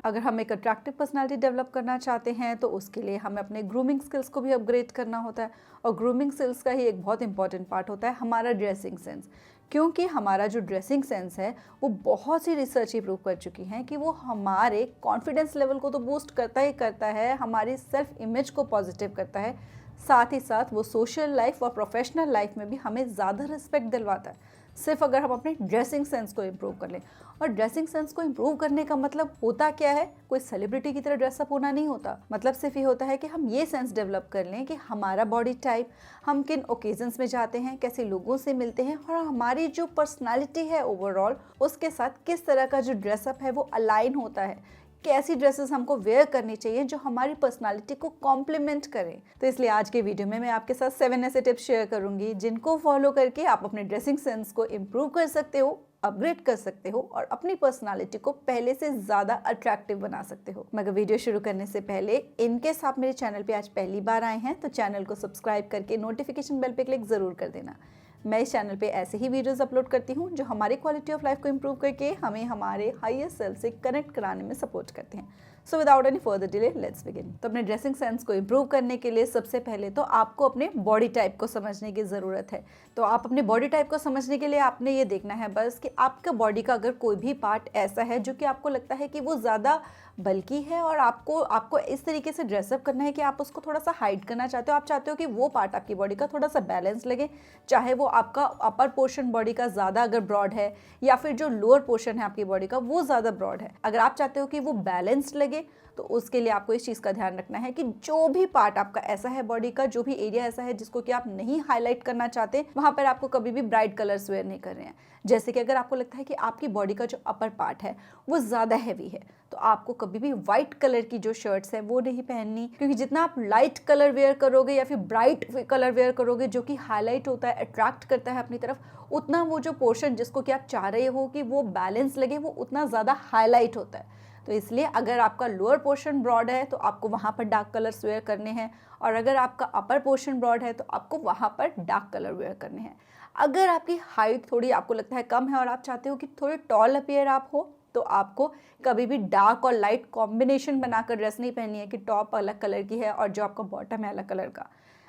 अगर हम एक अट्रैक्टिव पर्सनालिटी डेवलप करना चाहते हैं तो उसके लिए हमें अपने ग्रूमिंग स्किल्स को भी अपग्रेड करना होता है। और ग्रूमिंग स्किल्स का ही एक बहुत इंपॉर्टेंट पार्ट होता है हमारा ड्रेसिंग सेंस, क्योंकि हमारा जो ड्रेसिंग सेंस है वो बहुत सी रिसर्च ही प्रूव कर चुकी हैं कि वो हमारे कॉन्फिडेंस लेवल को तो बूस्ट करता ही करता है, हमारी सेल्फ इमेज को पॉजिटिव करता है, साथ ही साथ वो सोशल लाइफ और प्रोफेशनल लाइफ में भी हमें ज़्यादा रिस्पेक्ट दिलवाता है, सिर्फ अगर हम अपने ड्रेसिंग सेंस को इम्प्रूव कर लें। और ड्रेसिंग सेंस को इम्प्रूव करने का मतलब होता क्या है, कोई सेलिब्रिटी की तरह ड्रेसअप होना नहीं होता। मतलब सिर्फ ये होता है कि हम ये सेंस डेवलप कर लें कि हमारा बॉडी टाइप, हम किन ओकेजन्स में जाते हैं, कैसे लोगों से मिलते हैं, और हमारी जो पर्सनालिटी है ओवरऑल उसके साथ किस तरह का जो ड्रेसअप है वो अलाइन होता है, कैसी ड्रेसेस हमको वेयर करनी चाहिए जो हमारी पर्सनालिटी को कॉम्प्लीमेंट करें। तो इसलिए आज के वीडियो में मैं आपके साथ 7 ऐसे टिप्स शेयर करूंगी जिनको फॉलो करके आप अपने ड्रेसिंग सेंस को इम्प्रूव कर सकते हो, अपग्रेड कर सकते हो और अपनी पर्सनालिटी को पहले से ज़्यादा अट्रैक्टिव बना सकते हो। मगर वीडियो शुरू करने से पहले इनकेस आप मेरे चैनल पे आज पहली बार आए हैं तो चैनल को सब्सक्राइब करके नोटिफिकेशन बेल पे क्लिक ज़रूर कर देना। मैं इस चैनल पे ऐसे ही वीडियोस अपलोड करती हूँ जो हमारी क्वालिटी ऑफ लाइफ को इम्प्रूव करके हमें हमारे हायर सेल्फ से कनेक्ट कराने में सपोर्ट करते हैं। So without any further delay let's begin. तो अपने ड्रेसिंग सेंस को इम्प्रूव करने के लिए सबसे पहले तो आपको अपने बॉडी टाइप को समझने की ज़रूरत है। तो आप अपने बॉडी टाइप को समझने के लिए आपने ये देखना है बस कि आपका बॉडी का अगर कोई भी पार्ट ऐसा है जो कि आपको लगता है कि वो ज़्यादा बल्कि है और आपको इस तरीके से ड्रेसअप करना है कि आप उसको थोड़ा सा हाइड करना चाहते हो, आप चाहते हो कि वो पार्ट आपकी बॉडी का थोड़ा सा बैलेंस लगे, चाहे वो आपका अपर पोर्शन बॉडी का ज़्यादा अगर ब्रॉड है या फिर जो लोअर पोर्शन है आपकी बॉडी का वो ज़्यादा ब्रॉड है, अगर आप चाहते हो कि वो बैलेंस्ड लगे तो उसके लिए आपको इस चीज़ का ध्यान रखना है कि जो भी पार्ट आपका ऐसा है बॉडी का, जो भी एरिया ऐसा है जिसको कि आप नहीं हाईलाइट करना चाहते, वहाँ पर आपको कभी भी ब्राइट कलर्स वेयर नहीं कर रहे हैं। जैसे कि अगर आपको लगता है कि आपकी बॉडी का जो अपर पार्ट है वो ज़्यादा हैवी है तो आपको कभी भी वाइट कलर की जो शर्ट्स है वो नहीं पहननी, क्योंकि जितना आप लाइट कलर वेयर करोगे या फिर ब्राइट कलर वेयर करोगे जो कि हाईलाइट होता है, अट्रैक्ट करता है अपनी तरफ, उतना वो जो पोर्शन जिसको कि आप चाह रहे हो कि वो बैलेंस लगे वो उतना ज़्यादा हाईलाइट होता है। तो इसलिए अगर आपका लोअर पोर्शन ब्रॉड है तो आपको वहाँ पर डार्क कलर्स वेयर करने हैं, और अगर आपका अपर पोर्शन ब्रॉड है तो आपको वहाँ पर डार्क कलर वेयर करने हैं। अगर आपकी हाइट थोड़ी आपको लगता है कम है और आप चाहते हो कि थोड़े टॉल अपीयर आप हो तो आपको कभी भी डार्क और लाइट कॉम्बिनेशन बनाकर ड्रेस नहीं पहननी है कि टॉप अलग कलर की है और जो आपका बॉटम है अलग कलर का।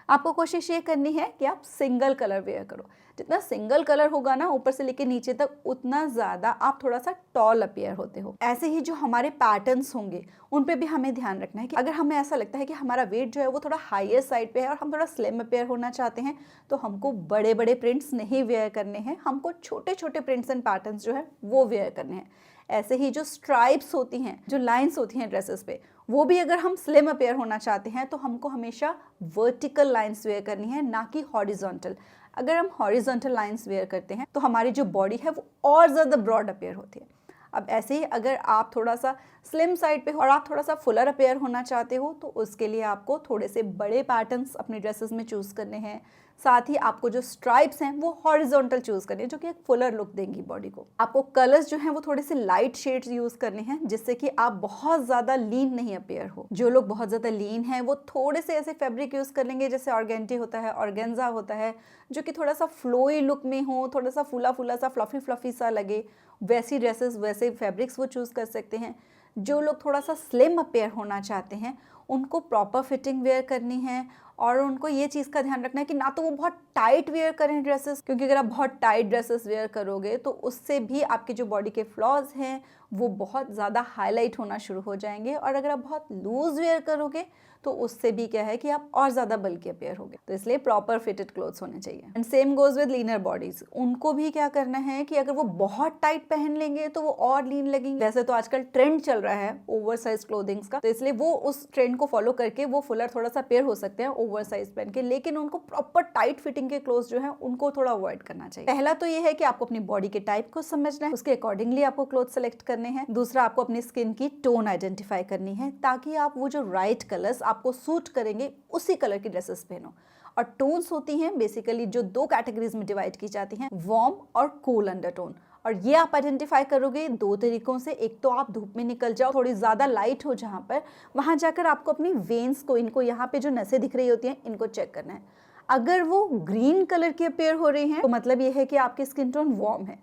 आपको कोशिश ये करनी है कि आप सिंगल कलर वेयर करो। जितना सिंगल कलर होगा ना ऊपर से लेके नीचे तक उतना ज़्यादा आप थोड़ा सा टॉल अपीयर होते हो। ऐसे ही जो हमारे पैटर्न्स होंगे उन पे भी हमें ध्यान रखना है कि अगर हमें ऐसा लगता है कि हमारा वेट जो है वो थोड़ा हायर साइड पे है और हम थोड़ा स्लिम अपीयर होना चाहते हैं तो हमको बड़े बड़े प्रिंट्स नहीं वेयर करने हैं, हमको छोटे छोटे प्रिंट्स एंड पैटर्न्स जो है वो वेयर करने हैं। ऐसे ही जो स्ट्राइप्स होती हैं, जो लाइंस होती हैं ड्रेसेस पे, वो भी अगर हम स्लिम अपीयर होना चाहते हैं तो हमको हमेशा वर्टिकल लाइंस वेयर करनी है, ना कि हॉरिजॉन्टल। अगर हम हॉरिजॉन्टल लाइंस वेयर करते हैं तो हमारी जो बॉडी है वो और ज़्यादा ब्रॉड अपीयर होती है। अब ऐसे ही अगर आप थोड़ा सा स्लिम साइड पे हो और आप थोड़ा सा फुलर अपीयर होना चाहते हो तो उसके लिए आपको थोड़े से बड़े पैटर्न्स अपने ड्रेसेस में चूज़ करने हैं। साथ ही आपको जो स्ट्राइप्स हैं वो हॉरिजॉन्टल चूज़ करने हैं जो कि एक फुलर लुक देंगी बॉडी को। आपको कलर्स जो हैं वो थोड़े से लाइट शेड्स यूज़ करने हैं जिससे कि आप बहुत ज़्यादा लीन नहीं अपीयर हो। जो लोग बहुत ज़्यादा लीन हैं वो थोड़े से ऐसे फैब्रिक यूज़ कर लेंगे जैसे ऑर्गेंटी होता है, ऑर्गेन्जा होता है, जो कि थोड़ा सा फ्लोई लुक में हो, थोड़ा सा फूला फूला सा फ्लफी सा लगे, वैसी ड्रेसेस वैसे फैब्रिक्स वो चूज़ कर सकते हैं। जो लोग थोड़ा सा स्लिम अपीयर होना चाहते हैं उनको प्रॉपर फिटिंग वेयर करनी है और उनको ये चीज़ का ध्यान रखना है कि ना तो वो बहुत टाइट वेयर करें ड्रेसेस, क्योंकि अगर आप बहुत टाइट ड्रेसेस वेयर करोगे तो उससे भी आपके जो बॉडी के फ्लॉज हैं वो बहुत ज़्यादा हाईलाइट होना शुरू हो जाएंगे, और अगर आप बहुत लूज वेयर करोगे तो उससे भी क्या है कि आप और ज़्यादा बल्कि अपीयर होगे। तो इसलिए प्रॉपर फिटेड क्लोथ्स होने चाहिए। And same goes with linear bodies, उनको भी क्या करना है कि अगर वो बहुत टाइट पहन लेंगे तो वो और लीन लगेंगे। वैसे तो आजकल ट्रेंड चल रहा है ओवर साइज क्लोथिंग्स का, तो इसलिए वो उस ट्रेंड को फॉलो करके वो फुलर थोड़ा सा पेयर हो सकते हैं ओवर साइज पहन के, लेकिन उनको प्रॉपर टाइट फिटिंग के क्लोथ जो है उनको थोड़ा अवॉइड करना चाहिए। पहला तो ये है कि आपको अपनी बॉडी के टाइप को समझना है, उसके अकॉर्डिंगली आपको क्लोथ सेलेक्ट करने हैं। दूसरा, आपको अपनी स्किन की टोन आइडेंटिफाई करनी है ताकि आप वो जो राइट कलर्स आपको सूट करेंगे उसी कलर की ड्रेसेस पहनो। और टोन्स होती हैं बेसिकली जो दो कैटेगरीज में डिवाइड की जाती हैं, वार्म और कूल अंडरटोन। और ये आप आइडेंटिफाई करोगे दो तरीकों से। एक तो आप धूप में निकल जाओ, थोड़ी ज़्यादा लाइट हो जहाँ पर, वहाँ जाकर आपको अपनी वेन्स को, इनको यहाँ पे जो नसें दिख रही होती हैं इनको चेक करना है। अगर वो ग्रीन कलर की अपीयर हो रही हैं तो मतलब ये है कि आपकी स्किन टोन वार्म है।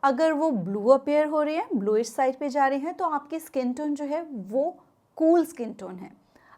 अगर वो ब्लू अपीयर हो रही है, ब्लूइश साइड पे जा रही है, तो आपकी स्किन टोन जो है वो कूल स्किन टोन है।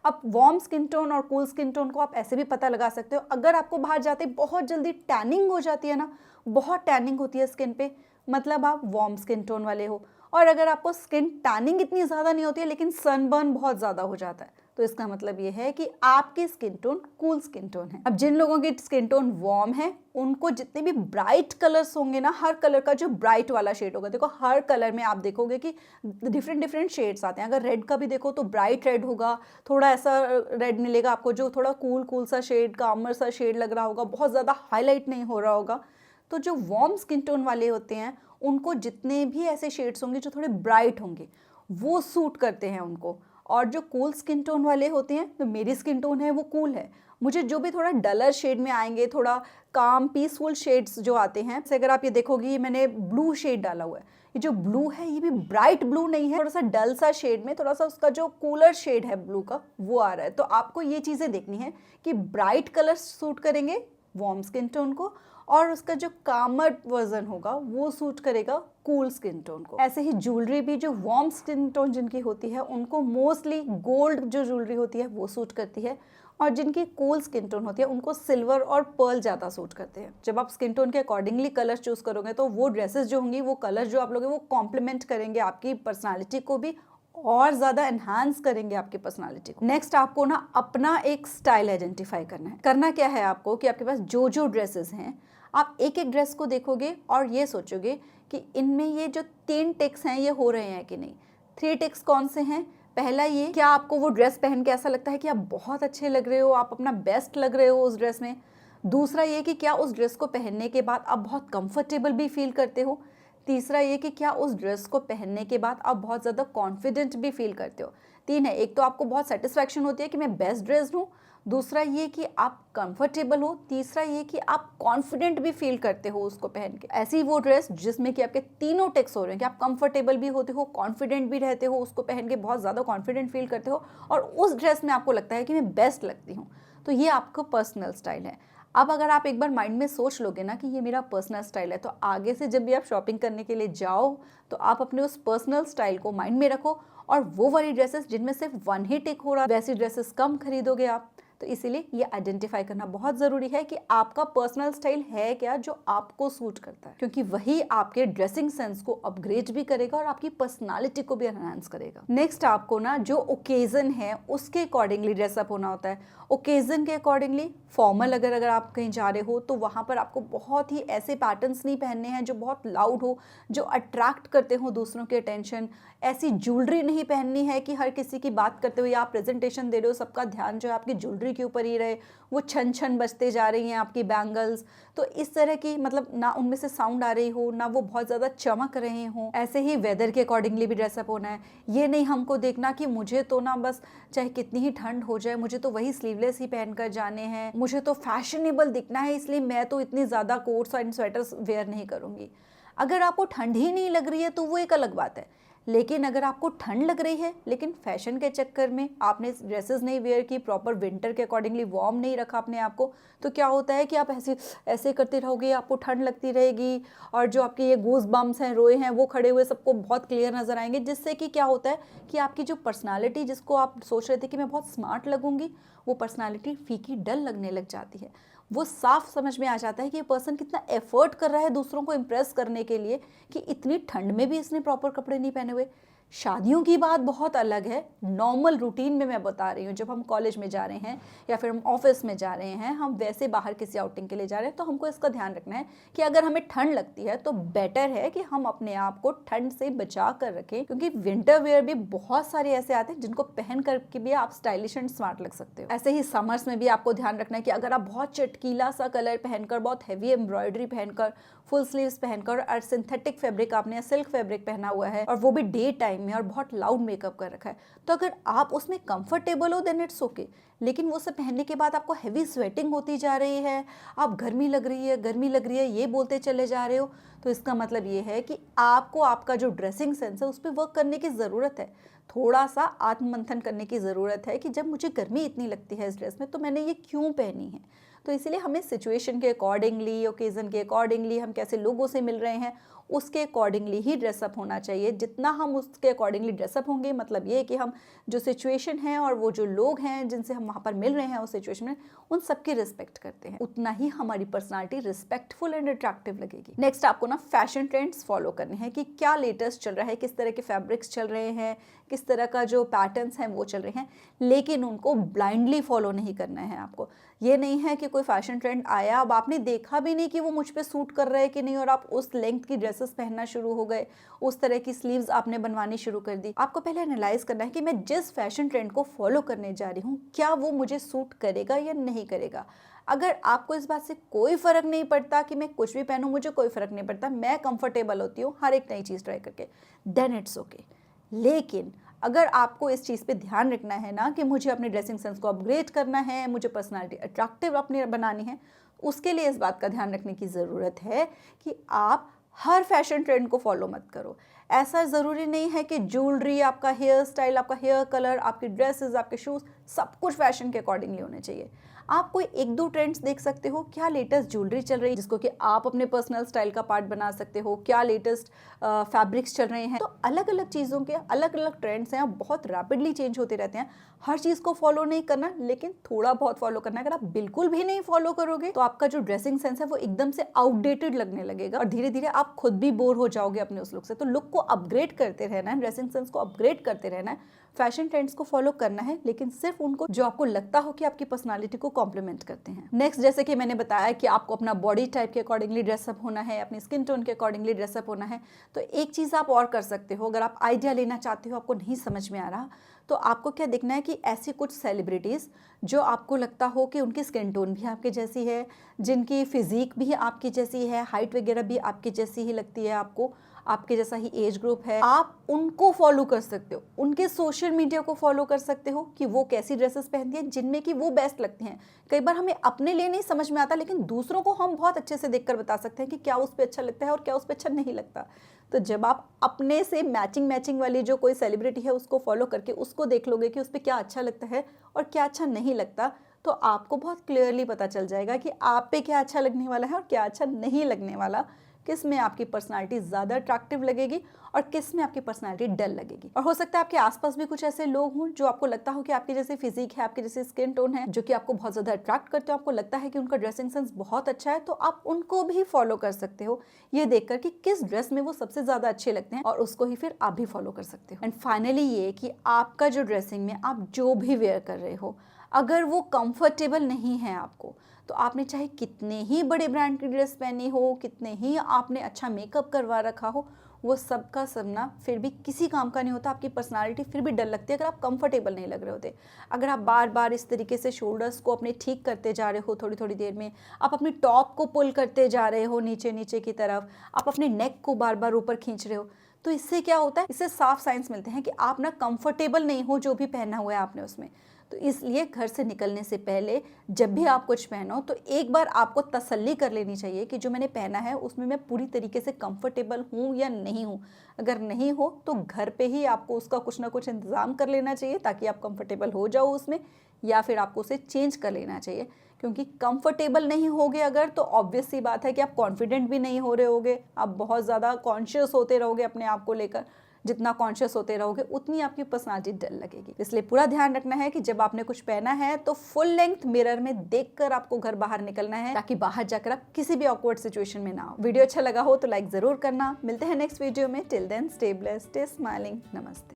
अब वार्म स्किन टोन और कूल स्किन टोन को आप ऐसे भी पता लगा सकते हो। अगर आपको बाहर जाते बहुत जल्दी टैनिंग हो जाती है ना, बहुत टैनिंग होती है स्किन पे, मतलब आप वार्म स्किन टोन वाले हो। और अगर आपको स्किन टैनिंग इतनी ज़्यादा नहीं होती है लेकिन सनबर्न बहुत ज़्यादा हो जाता है, तो इसका मतलब ये है कि आपकी skin tone cool skin tone है। अब जिन लोगों की स्किन टोन वार्म है, उनको जितने भी ब्राइट कलर्स होंगे ना, हर कलर का जो ब्राइट वाला शेड होगा, देखो हर कलर में आप देखोगे कि डिफरेंट डिफरेंट शेड्स आते हैं। अगर रेड का भी देखो तो ब्राइट रेड होगा, थोड़ा ऐसा रेड मिलेगा आपको जो थोड़ा कूल कूल सा शेड, कामर सा शेड लग रहा होगा, बहुत ज़्यादा हाईलाइट नहीं हो रहा होगा। तो जो वार्म स्किन टोन वाले होते हैं उनको जितने भी ऐसे शेड्स होंगे जो थोड़े ब्राइट होंगे वो सूट करते हैं उनको। और जो कूल स्किन टोन वाले होते हैं, तो मेरी स्किन टोन है वो कूल है, मुझे जो भी थोड़ा डलर शेड में आएंगे, थोड़ा काम पीसफुल शेड्स जो आते हैं, जैसे अगर आप ये देखोगे ये मैंने ब्लू शेड डाला हुआ है, ये जो ब्लू है ये भी ब्राइट ब्लू नहीं है, थोड़ा सा डल सा शेड में, थोड़ा सा उसका जो कूलर शेड है ब्लू का वो आ रहा है। तो आपको ये चीज़ें देखनी है कि ब्राइट कलर सूट करेंगे वार्म स्किन टोन को, और उसका जो कामर वर्जन होगा वो सूट करेगा कूल स्किन टोन को। ऐसे ही ज्वेलरी भी जो वार्म स्किन टोन जिनकी होती है उनको मोस्टली गोल्ड जो ज्वेलरी होती है वो सूट करती है, और जिनकी कूल स्किन टोन होती है उनको सिल्वर और पर्ल ज़्यादा सूट करते हैं। जब आप स्किन टोन के अकॉर्डिंगली कलर चूज करोगे तो वो ड्रेसेस जो होंगी, वो कलर जो आप लोगे वो कॉम्प्लीमेंट करेंगे आपकी पर्सनालिटी को भी, और ज़्यादा एनहांस करेंगे आपकी पर्सनालिटी को। नेक्स्ट आपको ना अपना एक स्टाइल आइडेंटिफाई करना है। करना क्या है आपको कि आपके पास जो जो ड्रेसेस हैं, आप एक एक ड्रेस को देखोगे और ये सोचोगे कि इनमें ये जो 3 टिक्स हैं ये हो रहे हैं कि नहीं। 3 टिक्स कौन से हैं? पहला ये, क्या आपको वो ड्रेस पहन के ऐसा लगता है कि आप बहुत अच्छे लग रहे हो, आप अपना बेस्ट लग रहे हो उस ड्रेस में। दूसरा ये कि क्या उस ड्रेस को पहनने के बाद आप बहुत कंफर्टेबल भी फील करते हो। तीसरा ये कि क्या उस ड्रेस को पहनने के बाद आप बहुत ज़्यादा कॉन्फिडेंट भी फील करते हो। 3 है, एक तो आपको बहुत सेटिस्फैक्शन होती है कि मैं बेस्ट ड्रेस्ड हूँ, दूसरा ये कि आप कंफर्टेबल हो, तीसरा ये कि आप कॉन्फिडेंट भी फील करते हो उसको पहन के। ऐसी वो ड्रेस जिसमें कि आपके तीनों टिक्स हो रहे हैं कि आप कंफर्टेबल भी होते हो, कॉन्फिडेंट भी रहते हो, उसको पहन के बहुत ज़्यादा कॉन्फिडेंट फील करते हो, और उस ड्रेस में आपको लगता है कि मैं बेस्ट लगती हूँ। तो ये आपका पर्सनल स्टाइल है। अब अगर आप एक बार माइंड में सोच लोगे ना कि ये मेरा पर्सनल स्टाइल है, तो आगे से जब भी आप शॉपिंग करने के लिए जाओ तो आप अपने उस पर्सनल स्टाइल को माइंड में रखो, और वो वाली ड्रेसेस जिनमें सिर्फ 1 ही टिक हो रहा है वैसी ड्रेसेस कम खरीदोगे आप। तो इसीलिए ये आइडेंटिफाई करना बहुत ज़रूरी है कि आपका पर्सनल स्टाइल है क्या जो आपको सूट करता है, क्योंकि वही आपके ड्रेसिंग सेंस को अपग्रेड भी करेगा और आपकी पर्सनालिटी को भी एनहांस करेगा। नेक्स्ट आपको ना जो ओकेजन है उसके अकॉर्डिंगली ड्रेसअप होना होता है। ओकेजन के अकॉर्डिंगली फॉर्मल अगर आप कहीं जा रहे हो तो वहाँ पर आपको बहुत ही ऐसे पैटर्न्स नहीं पहनने हैं जो बहुत लाउड हो, जो अट्रैक्ट करते हो दूसरों की अटेंशन। ऐसी ज्वेलरी नहीं पहननी है कि हर किसी की बात करते हुए आप प्रेजेंटेशन दे रहे हो, सबका ध्यान जो है आपकी ज्वेलरी के ऊपर ही रहे, वो छन छन बजते जा रही हैं आपकी बैंगल्स। तो इस तरह की, मतलब ना उनमें से साउंड आ रही हो, ना वो बहुत ज़्यादा चमक रहे हों। ऐसे ही वेदर के अकॉर्डिंगली भी ड्रेसअप होना है। ये नहीं हमको देखना कि मुझे तो ना बस चाहे कितनी ही ठंड हो जाए मुझे तो वही स्लीवलेस ही पहन कर जाने हैं, मुझे तो फैशनेबल दिखना है इसलिए मैं तो इतनी ज़्यादा कोट्स एंड स्वेटर्स वेयर नहीं करूँगी। अगर आपको ठंड ही नहीं लग रही है तो वो एक अलग बात है, लेकिन अगर आपको ठंड लग रही है लेकिन फैशन के चक्कर में आपने ड्रेसेस नहीं वेयर की, प्रॉपर विंटर के अकॉर्डिंगली वार्म नहीं रखा अपने आप को, तो क्या होता है कि आप ऐसे ऐसे करते रहोगे, आपको ठंड लगती रहेगी, और जो आपके ये गूज बम्स हैं, रोए हैं, वो खड़े हुए सबको बहुत क्लियर नजर आएंगे, जिससे कि क्या होता है कि आपकी जो पर्सनालिटी जिसको आप सोच रहे थे कि मैं बहुत स्मार्ट लगूंगी, वो पर्सनालिटी फीकी डल लगने लग जाती है। वो साफ समझ में आ जाता है कि ये पर्सन कितना एफर्ट कर रहा है दूसरों को इम्प्रेस करने के लिए, कि इतनी ठंड में भी इसने प्रॉपर कपड़े नहीं पहने हुए। शादियों की बात बहुत अलग है, नॉर्मल रूटीन में मैं बता रही हूँ, जब हम कॉलेज में जा रहे हैं या फिर हम ऑफिस में जा रहे हैं, हम वैसे बाहर किसी आउटिंग के लिए जा रहे हैं, तो हमको इसका ध्यान रखना है कि अगर हमें ठंड लगती है तो बेटर है कि हम अपने आप को ठंड से बचा कर रखें, क्योंकि विंटर वेयर भी बहुत सारे ऐसे आते हैं जिनको पहन करके भी आप स्टाइलिश एंड स्मार्ट लग सकते हो। ऐसे ही समर्स में भी आपको ध्यान रखना है कि अगर आप बहुत चटकीला सा कलर पहनकर, बहुत हैवी एम्ब्रॉयडरी पहनकर, फुल स्लीव्स पहनकर, और सिंथेटिक फैब्रिक आपने सिल्क फैब्रिक पहना हुआ है, और वो भी डे टाइम में, और बहुत लाउड मेकअप कर रखा है, तो अगर आप उसमें कंफर्टेबल हो देन इट्स ओके। लेकिन वो सब पहनने के बाद आपको हैवी स्वेटिंग होती जा रही है, आप गर्मी लग रही है, गर्मी लग रही है ये बोलते चले जा रहे हो, तो इसका मतलब ये है कि आपको आपका जो ड्रेसिंग सेंस है उस पर वर्क करने की ज़रूरत है। थोड़ा सा आत्ममंथन करने की ज़रूरत है कि जब मुझे गर्मी इतनी लगती है इस ड्रेस में तो मैंने ये क्यों पहनी है। तो इसीलिए हमें सिचुएशन के अकॉर्डिंगली, ओकेज़न के अकॉर्डिंगली, हम कैसे लोगों से मिल रहे हैं उसके अकॉर्डिंगली ही ड्रेसअप होना चाहिए। जितना हम उसके अकॉर्डिंगली ड्रेसअप होंगे, मतलब ये कि हम जो सिचुएशन है और वो जो लोग हैं जिनसे हम वहाँ पर मिल रहे हैं उस सिचुएशन में, उन सबकी रिस्पेक्ट करते हैं, उतना ही हमारी पर्सनालिटी रिस्पेक्टफुल एंड अट्रैक्टिव लगेगी। नेक्स्ट आपको ना फैशन ट्रेंड्स फॉलो करने हैं कि क्या लेटेस्ट चल रहा है, किस तरह के फैब्रिक्स चल रहे हैं, किस तरह का जो पैटर्न्स हैं वो चल रहे हैं, लेकिन उनको ब्लाइंडली फॉलो नहीं करना है आपको। ये नहीं है कि कोई फैशन ट्रेंड आया, अब आपने देखा भी नहीं कि वो मुझ पे सूट कर रहा है कि नहीं, और आप उस लेंथ की ड्रेसेस पहनना शुरू हो गए, उस तरह की स्लीव्स आपने बनवानी शुरू कर दी। आपको पहले एनालाइज करना है कि मैं जिस फैशन ट्रेंड को फॉलो करने जा रही हूँ क्या वो मुझे सूट करेगा या नहीं करेगा। अगर आपको इस बात से कोई फ़र्क नहीं पड़ता कि मैं कुछ भी पहनूं, मुझे कोई फ़र्क नहीं पड़ता, मैं कंफर्टेबल होती हूँ हर एक नई चीज़ ट्राई करके, देन इट्स ओके। लेकिन अगर आपको इस चीज़ पे ध्यान रखना है ना कि मुझे अपने ड्रेसिंग सेंस को अपग्रेड करना है, मुझे पर्सनालिटी अट्रैक्टिव अपनी बनानी है, उसके लिए इस बात का ध्यान रखने की ज़रूरत है कि आप हर फैशन ट्रेंड को फॉलो मत करो। ऐसा ज़रूरी नहीं है कि ज्वेलरी, आपका हेयर स्टाइल, आपका हेयर कलर, आपकी ड्रेसेस, आपके शूज़, सब कुछ फैशन के अकॉर्डिंगली होने चाहिए। आप कोई एक दो ट्रेंड्स देख सकते हो, क्या लेटेस्ट ज्वेलरी चल रही है जिसको कि आप अपने पर्सनल स्टाइल का पार्ट बना सकते हो, क्या लेटेस्ट फैब्रिक्स चल रहे हैं। तो अलग अलग चीज़ों के अलग अलग ट्रेंड्स हैं, बहुत रैपिडली चेंज होते रहते हैं। हर चीज़ को फॉलो नहीं करना, लेकिन थोड़ा बहुत फॉलो करना है। अगर आप बिल्कुल भी नहीं फॉलो करोगे तो आपका जो ड्रेसिंग सेंस है वो एकदम से आउटडेटेड लगने लगेगा और धीरे धीरे आप खुद भी बोर हो जाओगे अपने उस लुक से। तो लुक को अपग्रेड करते रहना है, ड्रेसिंग सेंस को अपग्रेड करते रहना है, फैशन ट्रेंड्स को फॉलो करना है, लेकिन सिर्फ उनको जो आपको लगता हो कि आपकी पर्सनालिटी को कॉम्प्लीमेंट करते हैं। नेक्स्ट, जैसे कि मैंने बताया कि आपको अपना बॉडी टाइप के अकॉर्डिंगली ड्रेसअप होना है, अपनी स्किन टोन के अकॉर्डिंगली ड्रेसअप होना है। तो एक चीज़ आप और कर सकते हो, अगर आप आइडिया लेना चाहते हो, आपको नहीं समझ में आ रहा, तो आपको क्या देखना है कि ऐसी कुछ सेलिब्रिटीज़ जो आपको लगता हो कि उनकी स्किन टोन भी आपके जैसी है, जिनकी फिजिक भी आपकी जैसी है, हाइट वगैरह भी आपकी जैसी ही लगती है आपको, आपके जैसा ही एज ग्रुप है, आप उनको फॉलो कर सकते हो, उनके सोशल मीडिया को फॉलो कर सकते हो कि वो कैसी ड्रेसेस पहनती हैं जिनमें कि वो बेस्ट लगती हैं। कई बार हमें अपने लिए नहीं समझ में आता, लेकिन दूसरों को हम बहुत अच्छे से देखकर बता सकते हैं कि क्या उस पर अच्छा लगता है और क्या उस पर अच्छा नहीं लगता। तो जब आप अपने से मैचिंग वाली जो कोई सेलिब्रिटी है उसको फॉलो करके उसको देख लोगे कि उस पर क्या अच्छा लगता है और क्या अच्छा नहीं लगता, तो आपको बहुत क्लियरली पता चल जाएगा कि आप पे क्या अच्छा लगने वाला है और क्या अच्छा नहीं लगने वाला, किस में आपकी पर्सनालिटी ज़्यादा अट्रैक्टिव लगेगी और किस में आपकी पर्सनालिटी डल लगेगी। और हो सकता है आपके आसपास भी कुछ ऐसे लोग हों जो आपको लगता हो कि आपकी जैसी फिजिक है, आपकी जैसी स्किन टोन है, जो कि आपको बहुत ज़्यादा अट्रैक्ट करते हो, आपको लगता है कि उनका ड्रेसिंग सेंस बहुत अच्छा है, तो आप उनको भी फॉलो कर सकते हो ये देखकर कि किस ड्रेस में वो सबसे ज़्यादा अच्छे लगते हैं, और उसको ही फिर आप भी फॉलो कर सकते हो। एंड फाइनली ये कि आपका जो ड्रेसिंग में आप जो भी वेयर कर रहे हो, अगर वो कंफर्टेबल नहीं है आपको, तो आपने चाहे कितने ही बड़े ब्रांड की ड्रेस पहनी हो, कितने ही आपने अच्छा मेकअप करवा रखा हो, वो सब का सब ना फिर भी किसी काम का नहीं होता। आपकी पर्सनालिटी फिर भी डल लगती है अगर आप कंफर्टेबल नहीं लग रहे होते। अगर आप बार बार इस तरीके से शोल्डर्स को अपने ठीक करते जा रहे हो, थोड़ी थोड़ी देर में आप अपनी टॉप को पुल करते जा रहे हो नीचे नीचे की तरफ, आप अपने नेक को बार बार ऊपर खींच रहे हो, तो इससे क्या होता है, इससे साफ साइंस मिलते हैं कि आप ना कंफर्टेबल नहीं हो जो भी पहना हुआ है आपने उसमें। तो इसलिए घर से निकलने से पहले जब भी आप कुछ पहनो तो एक बार आपको तसल्ली कर लेनी चाहिए कि जो मैंने पहना है उसमें मैं पूरी तरीके से कंफर्टेबल हूँ या नहीं हूँ। अगर नहीं हो तो घर पे ही आपको उसका कुछ ना कुछ इंतज़ाम कर लेना चाहिए ताकि आप कंफर्टेबल हो जाओ उसमें, या फिर आपको उसे चेंज कर लेना चाहिए। क्योंकि कंफर्टेबल नहीं होगे अगर, तो ऑब्वियस सी बात है कि आप कॉन्फिडेंट भी नहीं हो रहे होगे, आप बहुत ज़्यादा कॉन्शियस होते रहोगे अपने आप को लेकर। जितना कॉन्शियस होते रहोगे उतनी आपकी पर्सनालिटी डल लगेगी। इसलिए पूरा ध्यान रखना है कि जब आपने कुछ पहना है तो फुल लेंथ मिरर में देखकर आपको घर बाहर निकलना है, ताकि बाहर जाकर आप किसी भी ऑकवर्ड सिचुएशन में ना हो। वीडियो अच्छा लगा हो तो लाइक जरूर करना। मिलते हैं नेक्स्ट वीडियो में। Till then stay blessed, stay smiling. नमस्ते।